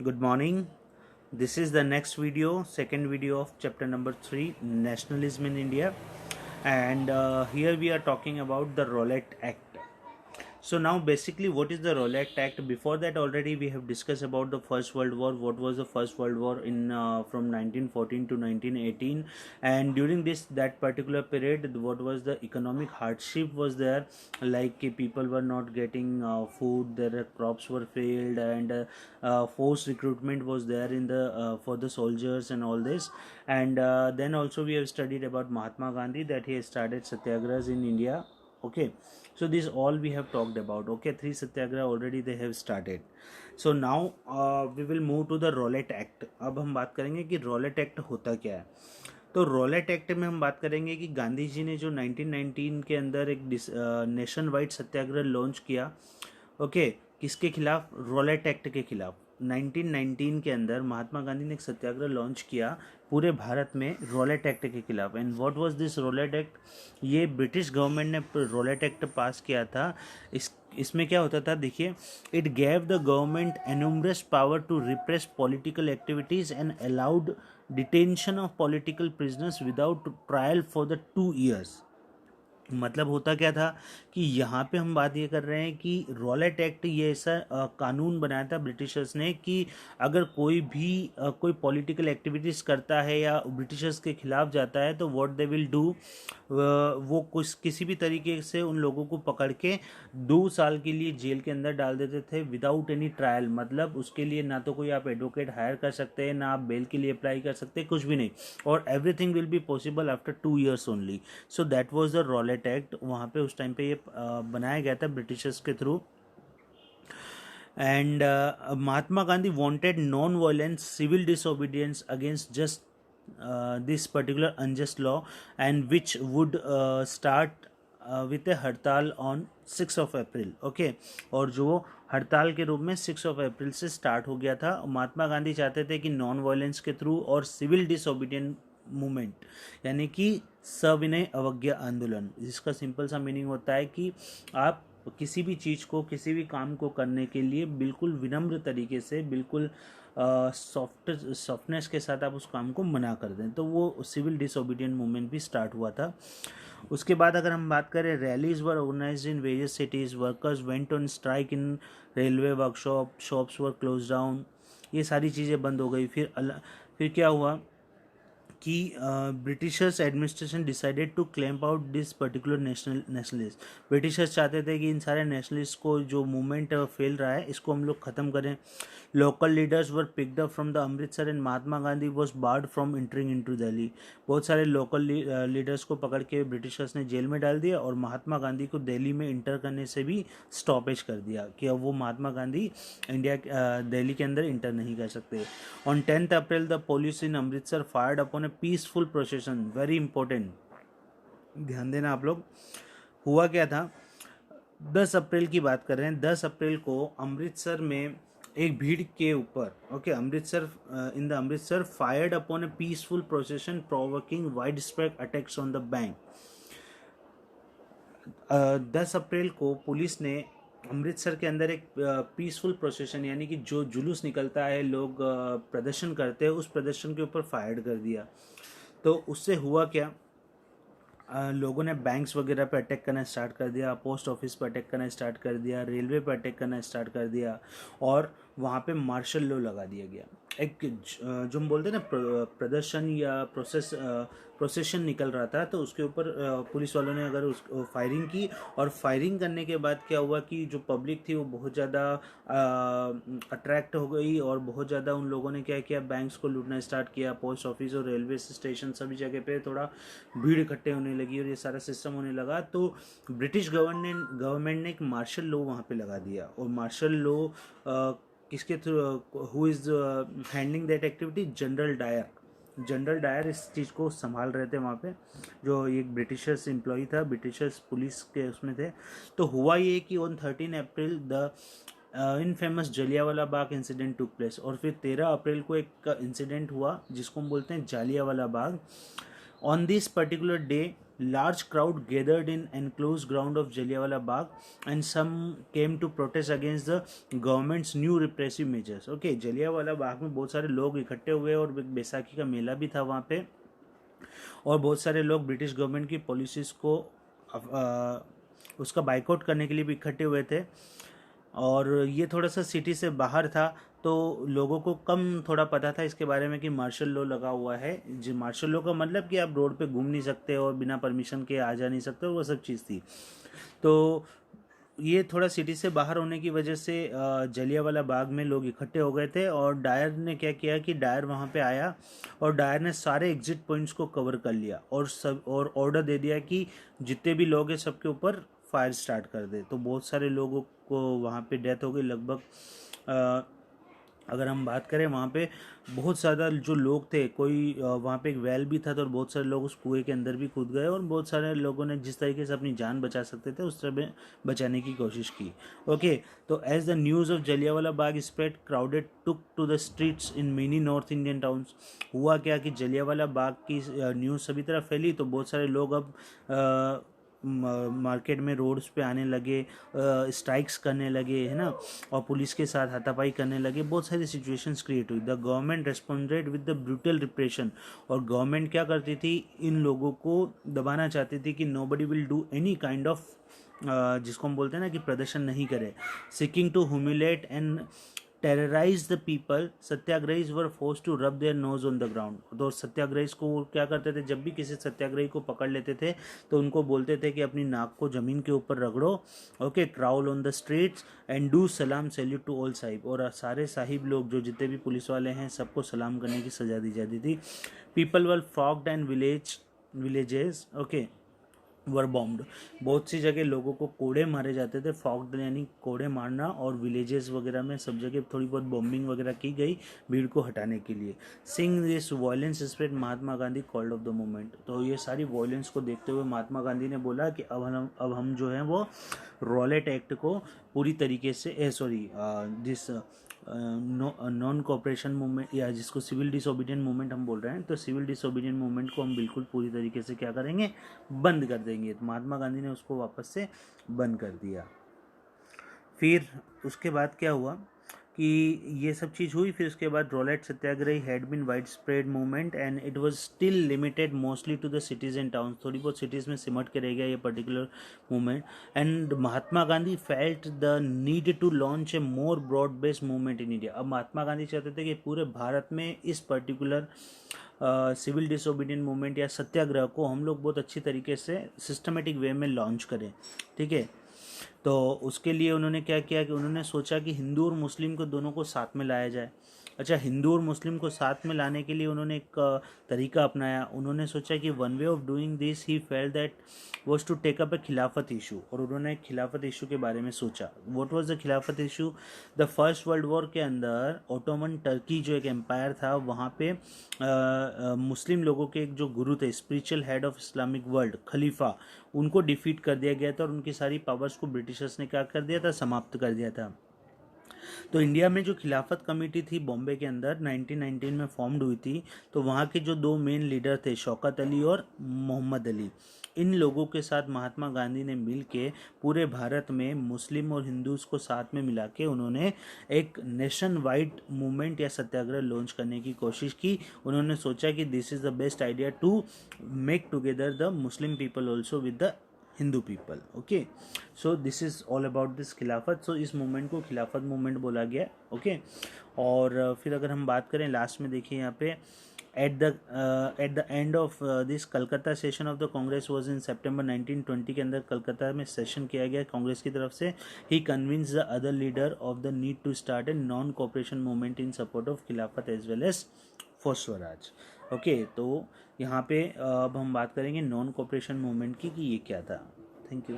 Good morning. This is the next video, second video of chapter number 3, Nationalism in India. And here we are talking about the Rowlatt Act. So now basically what is the Rowlatt Act? Before that already we have discussed about the First World War. What was the First World War in from 1914 to 1918, and during that particular period what was the economic hardship was there, like people were not getting food, their crops were failed, and forced recruitment was there in the for the soldiers and all this. And then also we have studied about Mahatma Gandhi, that he started satyagrahas in India. Okay, so this all we have talked about. Okay, 3 satyagraha already they have started. So now we will move to the Rowlatt Act. अब हम बात करेंगे कि Rowlatt Act होता क्या है. तो Rowlatt Act में हम बात करेंगे कि गांधी जी ने जो 1919 के अंदर एक नेशन वाइड सत्याग्रह लॉन्च किया. ओके, किसके खिलाफ? Rowlatt Act के खिलाफ. 1919 के अंदर महात्मा गांधी ने एक सत्याग्रह लॉन्च किया पूरे भारत में Rowlatt Act के खिलाफ. And what was this Rowlatt Act? ये ब्रिटिश गवर्नमेंट ने Rowlatt Act पास किया था. इसमें क्या होता था, देखिए, it gave the government enormous power to repress political activities and allowed detention of political prisoners without trial for the 2 years. मतलब होता क्या था कि यहाँ पे हम बात ये कर रहे हैं कि Rowlatt Act ये ऐसा कानून बनाया था ब्रिटिशर्स ने कि अगर कोई भी कोई पॉलिटिकल एक्टिविटीज़ करता है या ब्रिटिशर्स के खिलाफ जाता है तो व्हाट दे विल डू, वो कुछ किसी भी तरीके से उन लोगों को पकड़ के 2 साल के लिए जेल के अंदर डाल देते थे विदाउट एनी ट्रायल. मतलब उसके लिए ना तो कोई आप एडवोकेट हायर कर सकते हैं, ना आप बेल के लिए अप्लाई कर सकते हैं, कुछ भी नहीं. और everything will be possible after 2 years only. So that was the Rowlatt Act. वहाँ पे उस टाइम पे ये बनाया गया था ब्रिटिशर्स के through. And Mahatma Gandhi wanted non violence civil disobedience against just this particular unjust law, and which would start with a हड़ताल on 6 of April. ओके, और जो हड़ताल के रूप में 6 of April से स्टार्ट हो गया था. महात्मा गांधी चाहते थे कि नॉन वायलेंस के थ्रू और सिविल डिसोबीडियंट मूवमेंट, यानी कि सविनय अवज्ञा आंदोलन, जिसका सिंपल सा मीनिंग होता है कि आप किसी भी चीज़ को, किसी भी काम को करने के लिए बिल्कुल विनम्र तरीके से, बिल्कुल सॉफ्टनेस के साथ आप उस काम को मना कर दें. तो वो सिविल डिसोबीडियंट मूवमेंट भी स्टार्ट हुआ था. उसके बाद अगर हम बात करें, rallies were organised in various cities, workers went on strike in railway workshop, shops were close down. ये सारी चीज़ें बंद हो गई. फिर क्या हुआ कि Britishers administration decided to claim out this particular nationalist. Britishers चाहते थे कि इन सारे नेशनलिस्ट को, जो मूवमेंट फैल रहा है, इसको हम लोग ख़त्म करें. Local leaders were picked up from the Amritsar and Mahatma Gandhi was board from entering into Delhi. बहुत सारे लोकल लीडर्स को पकड़ के ब्रिटिशर्स ने जेल में डाल दिया और महात्मा गांधी को दिल्ली में इंटर करने से भी स्टॉपेज कर दिया कि अब वो महात्मा गांधी दिल्ली के अंदर इंटर नहीं कर सकते. On 10th April the police in Amritsar fired upon a peaceful procession. Very important, ध्यान देना आप लोग. हुआ क्या था, 10 अप्रैल की बात कर रहे हैं. 10 अप्रैल को अमृतसर में एक भीड़ के ऊपर, okay, in the Amritsar fired upon a peaceful procession provoking wide spread attacks on the bank. 10 अप्रैल को पुलिस ने अमृतसर के अंदर एक पीसफुल प्रोसेशन, यानी कि जो जुलूस निकलता है, लोग प्रदर्शन करते हैं, उस प्रदर्शन के ऊपर फायर कर दिया. तो उससे हुआ क्या, लोगों ने बैंक्स वगैरह पे अटैक करना स्टार्ट कर दिया, पोस्ट ऑफिस पे अटैक करना स्टार्ट कर दिया, रेलवे पे अटैक करना स्टार्ट कर दिया, और वहाँ पे मार्शल लॉ लगा दिया गया. एक जो हम बोलते हैं ना, प्रदर्शन या प्रोसेशन निकल रहा था, तो उसके ऊपर पुलिस वालों ने अगर उस फायरिंग की. और फायरिंग करने के बाद क्या हुआ कि जो पब्लिक थी वो बहुत ज़्यादा अट्रैक्ट हो गई, और बहुत ज़्यादा उन लोगों ने क्या किया, बैंक्स को लूटना स्टार्ट किया, पोस्ट ऑफिस और रेलवे स्टेशन सभी जगह पे थोड़ा भीड़ इकट्ठे होने लगी और ये सारा सिस्टम होने लगा. तो ब्रिटिश गवर्नमेंट ने एक मार्शल लॉ वहाँ पे लगा दिया. और मार्शल लॉ किसके through, who is handling that activity? General Dyer इस चीज़ को संभाल रहे थे वहाँ पे, जो एक ब्रिटिशर्स एम्प्लॉई था, ब्रिटिशर्स पुलिस के उसमें थे. तो हुआ ये कि on 13 April the in famous Jallianwala Bagh incident took place. और फिर 13 अप्रैल को एक इंसिडेंट हुआ जिसको हम बोलते हैं Jallianwala Bagh. On this particular day, large crowd gathered in enclosed ground of Jallianwala Bagh, and some came to protest against the government's new repressive measures. Okay, Jallianwala Bagh में बहुत सारे लोग इकट्ठे हुए और बैसाखी का मेला भी था वहाँ पे, और बहुत सारे लोग ब्रिटिश गवर्नमेंट की पॉलिसीज़ को उसका बाइकआउट करने के लिए भी इकट्ठे हुए थे। और ये थोड़ा सा सिटी से बाहर था, तो लोगों को कम थोड़ा पता था इसके बारे में कि मार्शल लॉ लगा हुआ है। जी, मार्शल लॉ का मतलब कि आप रोड पे घूम नहीं सकते और बिना परमिशन के आ जा नहीं सकते, वो सब चीज़ थी। तो ये थोड़ा सिटी से बाहर होने की वजह से जलियांवाला बाग में लोग इकट्ठे हो गए थे, और डायर ने क्या किया कि डायर वहाँ पे आया और डायर ने सारे एग्जिट पॉइंट्स को कवर कर लिया और ऑर्डर दे दिया कि जितने भी लोग हैं सबके ऊपर फायर स्टार्ट कर दे। तो बहुत सारे लोगों को वहाँ पे डेथ हो गई। लगभग अगर हम बात करें वहाँ पे बहुत ज़्यादा जो लोग थे, कोई वहाँ पे एक वेल भी था, तो बहुत सारे लोग उस कुएं के अंदर भी कूद गए, और बहुत सारे लोगों ने जिस तरीके से अपनी जान बचा सकते थे उस तरह बचाने की कोशिश की। ओके, तो as the news of Jallianwala Bagh spread, crowded took to the streets in many north Indian towns. हुआ क्या कि जलियांवाला बाग की न्यूज़ सभी तरह फैली, तो बहुत सारे लोग अब मार्केट में रोड्स पे आने लगे, स्ट्राइक्स करने लगे, है ना, और पुलिस के साथ हाथापाई करने लगे। बहुत सारी सिचुएशंस क्रिएट हुई। The government responded with the brutal repression. और गवर्नमेंट क्या करती थी, इन लोगों को दबाना चाहती थी कि nobody will do any kind of, जिसको हम बोलते हैं ना कि प्रदर्शन नहीं करे, seeking to humiliate and terrorize the people. Satyagrahis were force to rub their nose on the ground. तो सत्याग्रहीज को क्या करते थे, जब भी किसी सत्याग्रही को पकड़ लेते थे तो उनको बोलते थे कि अपनी नाक को ज़मीन के ऊपर रगड़ो, okay, crawl on the streets and do सलाम सैल्यूट टू ऑल साहिब। और सारे साहिब लोग जो जितने भी पुलिस वाले हैं सबको सलाम करने की सज़ा दी जाती थी। People were flogged and villages, okay, were bombed. बहुत सी जगह लोगों को कोड़े मारे जाते थे, फॉक्ड यानी कोड़े मारना, और विलेजेस वगैरह में सब जगह थोड़ी बहुत बॉम्बिंग वगैरह की गई भीड़ को हटाने के लिए। सिंग this violence spread, Mahatma Gandhi called off the movement. तो ये सारी वायलेंस को देखते हुए महात्मा गांधी ने बोला कि अब हम जो है वो रॉलेट एक्ट को पूरी तरीके से जिस नॉन कोऑपरेशन मूवमेंट, या जिसको सिविल डिसोबीडियंट मूवमेंट हम बोल रहे हैं, तो सिविल डिसोबीडियंट मूवमेंट को हम बिल्कुल पूरी तरीके से क्या करेंगे, बंद कर देंगे। तो महात्मा गांधी ने उसको वापस से बंद कर दिया। फिर उसके बाद क्या हुआ कि ये सब चीज़ हुई। फिर उसके बाद Rowlatt satyagrahi had been widespread movement and it was still limited mostly to the cities and town. थोड़ी बहुत सिटीज़ में सिमट के रह गया ये particular movement. And Mahatma Gandhi felt the need to launch a more broad based movement in India. अब महात्मा गांधी चाहते थे कि पूरे भारत में इस पर्टिकुलर सिविल डिसोबीडियंट मूवमेंट या सत्याग्रह को हम लोग बहुत अच्छी तरीके से सिस्टमेटिक वे में लॉन्च करें, ठीक है। तो उसके लिए उन्होंने क्या किया कि उन्होंने सोचा कि हिंदू और मुस्लिम को दोनों को साथ में लाया जाए। अच्छा, हिंदू और मुस्लिम को साथ में लाने के लिए उन्होंने एक तरीका अपनाया। उन्होंने सोचा कि one way of doing this he felt that was to take up a Khilafat issue, और उन्होंने एक खिलाफत इशू के बारे में सोचा। व्हाट वाज द खिलाफत issue? The first world war के अंदर ओटोमन टर्की जो एक एम्पायर था, वहाँ पे मुस्लिम लोगों के एक जो गुरु थे, spiritual head of Islamic world, खलीफा, उनको डिफीट कर दिया गया था, और उनकी सारी पावर्स को ब्रिटिशर्स ने क्या कर दिया था, समाप्त कर दिया था। तो इंडिया में जो खिलाफत कमेटी थी बॉम्बे के अंदर 1919 में फॉर्म्ड हुई थी, तो वहाँ के जो दो मेन लीडर थे, शौकत अली और मोहम्मद अली, इन लोगों के साथ महात्मा गांधी ने मिल के पूरे भारत में मुस्लिम और हिंदूज को साथ में मिला के उन्होंने एक नेशन वाइड मूवमेंट या सत्याग्रह लॉन्च करने की कोशिश की। उन्होंने सोचा कि this is the best idea to make together the Muslim people also with the Hindu people. Okay, so this is all about this Khilafat. So इस मूवमेंट को खिलाफत मूवमेंट बोला गया। ओके, और फिर अगर हम बात करें लास्ट में, देखिए यहाँ पे at the end of this Calcutta session of the Congress was in सितंबर 1920 के अंदर कलकत्ता में सेशन किया गया कांग्रेस की तरफ से। He convince the other leader of the need to start a non cooperation movement in support of Khilafat as well as for swaraj. Okay, तो यहाँ पे अब हम बात करेंगे नॉन कोऑपरेशन मूवमेंट की कि ये क्या था। Thank you.